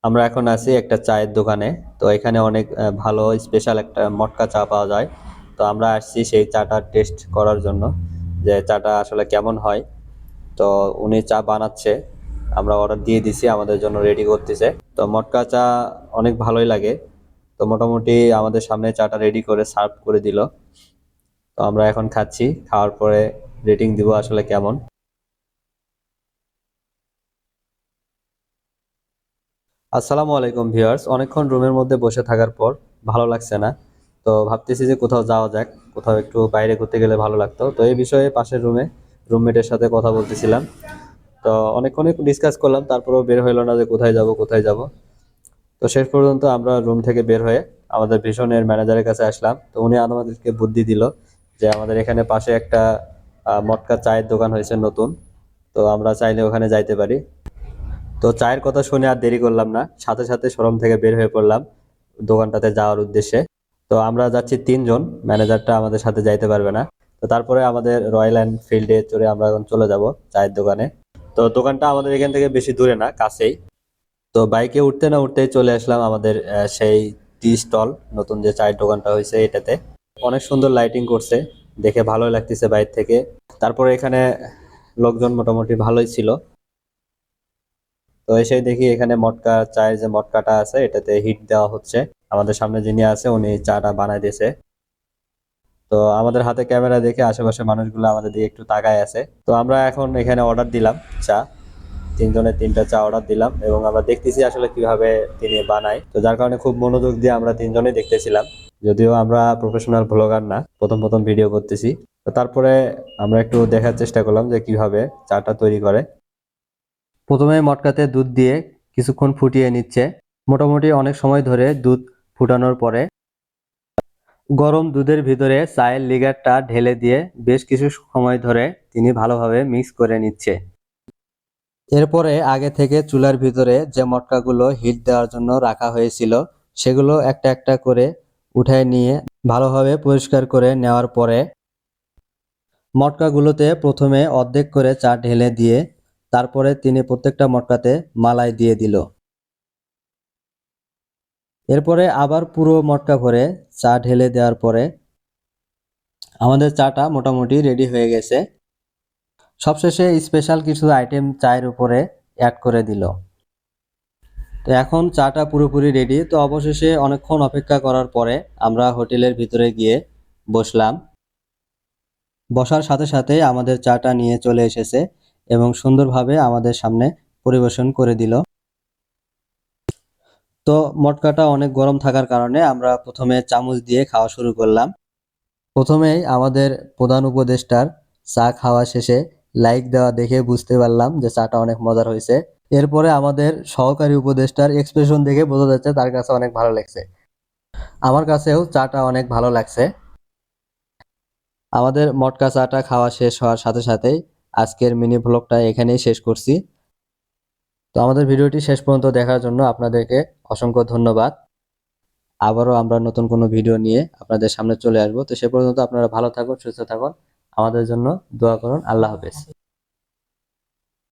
আমরা এখন আছি একটা চায়ের দোকানে। তো এখানে অনেক ভালো স্পেশাল একটা মটকা চা পাওয়া যায়। তো আমরা আসছি সেই চাটা টেস্ট করার জন্য, যে চাটা আসলে কেমন হয়। তো উনি চা বানাচ্ছে, আমরা অর্ডার দিয়ে দিছি, আমাদের জন্য রেডি করতেছে। তো মটকা চা অনেক ভালোই লাগে। তো মোটামুটি আমাদের সামনে চাটা রেডি করে সার্ভ করে দিল। তো আমরা এখন খাচ্ছি, খাওয়ার পরে রেটিং দিব আসলে কেমন। আসসালামু আলাইকুম ভিউয়ার্স, অনেকক্ষণ রুমের মধ্যে বসে থাকার পর ভালো লাগছে না। তো ভাবতেছি যে কোথাও যাওয়া যাক, কোথাও একটু বাইরে ঘুরতে গেলে ভালো লাগতো। তো এই বিষয়ে পাশের রুমে রুমমেটের সাথে কথা বলতেছিলাম। তো অনেকক্ষণ একটু ডিসকাস করলাম, তারপরেও বের হইলো না যে কোথায় যাব কোথায় যাব। তো শেষ পর্যন্ত আমরা রুম থেকে বের হয়ে আমাদের ভীষণের ম্যানেজারের কাছে আসলাম। তো উনি আমাদেরকে বুদ্ধি দিল যে আমাদের এখানে পাশে একটা মটকা চায়ের দোকান হয়েছে নতুন। তো আমরা চাইলে ওখানে যাইতে পারি। তো চায়ের কথা শুনে আর দেরি করলাম না, সাথে সাথে শোরুম থেকে বের হয়ে পড়লাম দোকানটাতে যাওয়ার উদ্দেশ্যে। তো আমরা যাচ্ছি তিনজন, ম্যানেজারটা আমাদের সাথে যাইতে পারবে না। তো তারপরে আমাদের রয়্যাল এনফিল্ডে চড়ে আমরা এখন চলে যাব চায়ের দোকানে। তো দোকানটা আমাদের এখান থেকে বেশি দূরে না, কাছেই। তো বাইকে উঠতে না উঠতেই চলে আসলাম আমাদের সেই টি স্টল, নতুন যে চায়ের দোকানটা হয়েছে এটাতে। অনেক সুন্দর লাইটিং করছে, দেখে ভালোই লাগতেছে বাইরে থেকে। তারপরে এখানে লোকজন মোটামুটি ভালোই ছিল। তো এসে দেখি এখানে মটকা চায়ের যে মটকাটা আছে এটাতে হিট দেওয়া হচ্ছে। আমাদের সামনে যিনি আছে উনি চাটা বানাই দিয়েছে। তো আমাদের হাতে ক্যামেরা দেখে আশেপাশে মানুষগুলো আমাদের দিকে একটু তাকায় আছে। তো আমরা এখন এখানে অর্ডার দিলাম চা, তিনজনের তিনটা চা অর্ডার দিলাম, এবং আমরা দেখতেছি আসলে কিভাবে তিনি বানায়। তো যার কারণে খুব মনোযোগ দিয়ে আমরা তিনজনেই দেখতেছিলাম। যদিও আমরা প্রফেশনাল ব্লগার না, প্রথম প্রথম ভিডিও করতেছি। তো তারপরে আমরা একটু দেখার চেষ্টা করলাম যে কিভাবে চাটা তৈরি করে। প্রথমে মটকাতে দুধ দিয়ে কিছুক্ষণ ফুটিয়ে নিচ্ছে। মোটামুটি অনেক সময় ধরে দুধ ফুটানোর পরে গরম দুধের ভিতরে চায়ের লিগারটা ঢেলে দিয়ে বেশ কিছু সময় ধরে তিনি ভালোভাবে মিক্স করে নিচ্ছে। এরপরে আগে থেকে চুলার ভিতরে যে মটকাগুলো হিট দেওয়ার জন্য রাখা হয়েছিল সেগুলো একটা একটা করে উঠায় নিয়ে ভালোভাবে পরিষ্কার করে নেওয়ার পরে মটকাগুলোতে প্রথমে অর্ধেক করে চা ঢেলে দিয়ে তারপরে তিনি প্রত্যেকটা মটকাতে মালাই দিয়ে দিল। এরপরে আবার পুরো মটকা ভরে চা ঢেলে দেওয়ার পরে আমাদের চাটা মোটামুটি রেডি হয়ে গেছে। সবশেষে স্পেশাল কিছু আইটেম চায়ের উপরে অ্যাড করে দিল। তো এখন চাটা পুরোপুরি রেডি। তো অবশেষে অনেকক্ষণ অপেক্ষা করার পরে আমরা হোটেলের ভিতরে গিয়ে বসলাম। বসার সাথে সাথে আমাদের চাটা নিয়ে চলে এসেছে এবং সুন্দরভাবে আমাদের সামনে পরিবেশন করে দিল। তো মটকাটা অনেক গরম থাকার কারণে আমরা প্রথমে চামচ দিয়ে খাওয়া শুরু করলাম। প্রথমেই আমাদের প্রধান উপদেষ্টার চা খাওয়া শেষে লাইক দেওয়া দেখে বুঝতে পারলাম যে চাটা অনেক মজার হয়েছে। এরপরে আমাদের সহকারী উপদেষ্টার এক্সপ্রেশন দেখে বোঝা যাচ্ছে তার কাছে অনেক ভালো লাগছে। আমার কাছেও চাটা অনেক ভালো লাগছে। আমাদের মটকা চাটা খাওয়া শেষ হওয়ার সাথে সাথেই আজকের মিনি ভ্লগটা এখানেই শেষ করছি। তো আমাদের ভিডিওটি শেষ পর্যন্ত দেখার জন্য আপনাদেরকে অসংখ্য ধন্যবাদ। আবারও আমরা নতুন কোনো ভিডিও নিয়ে আপনাদের সামনে চলে আসবো। তো সে পর্যন্ত আপনারা ভালো থাকুন, সুস্থ থাকুন, আমাদের জন্য দোয়া করুন। আল্লাহ হাফেজ।